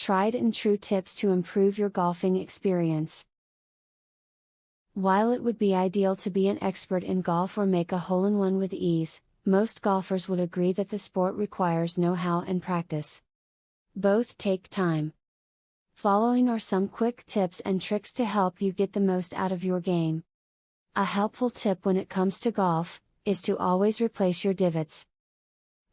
Tried and true tips to improve your golfing experience. While it would be ideal to be an expert in golf or make a hole-in-one with ease, most golfers would agree that the sport requires know-how and practice. Both take time. Following are some quick tips and tricks to help you get the most out of your game. A helpful tip when it comes to golf is to always replace your divots.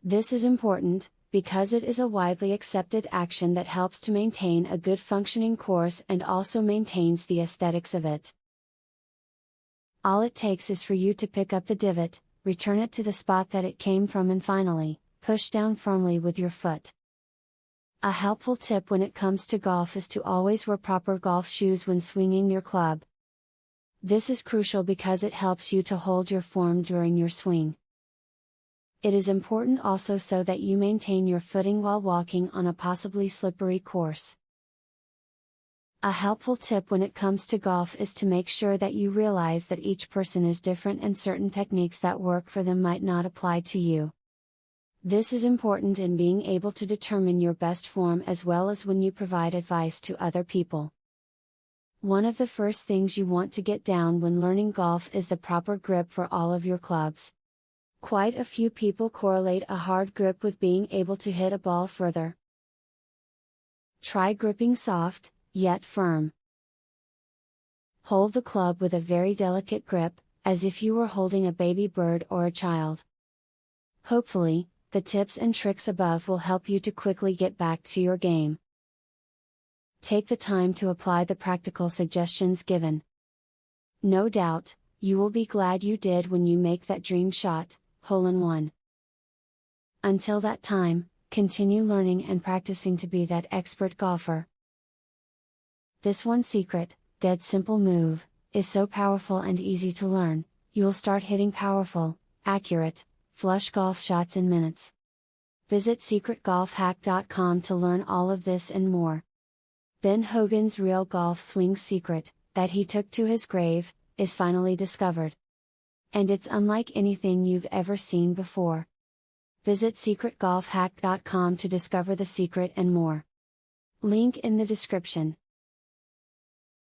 This is important, because it is a widely accepted action that helps to maintain a good functioning course and also maintains the aesthetics of it. All it takes is for you to pick up the divot, return it to the spot that it came from, and finally, push down firmly with your foot. A helpful tip when it comes to golf is to always wear proper golf shoes when swinging your club. This is crucial because it helps you to hold your form during your swing. It is important also so that you maintain your footing while walking on a possibly slippery course. A helpful tip when it comes to golf is to make sure that you realize that each person is different and certain techniques that work for them might not apply to you. This is important in being able to determine your best form as well as when you provide advice to other people. One of the first things you want to get down when learning golf is the proper grip for all of your clubs. Quite a few people correlate a hard grip with being able to hit a ball further. Try gripping soft, yet firm. Hold the club with a very delicate grip, as if you were holding a baby bird or a child. Hopefully, the tips and tricks above will help you to quickly get back to your game. Take the time to apply the practical suggestions given. No doubt, you will be glad you did when you make that dream shot, hole-in-one. Until that time, continue learning and practicing to be that expert golfer. This one secret, dead simple move, is so powerful and easy to learn, you'll start hitting powerful, accurate, flush golf shots in minutes. Visit secretgolfhack.com to learn all of this and more. Ben Hogan's real golf swing secret, that he took to his grave, is finally discovered. And it's unlike anything you've ever seen before. Visit secretgolfhack.com to discover the secret and more. Link in the description.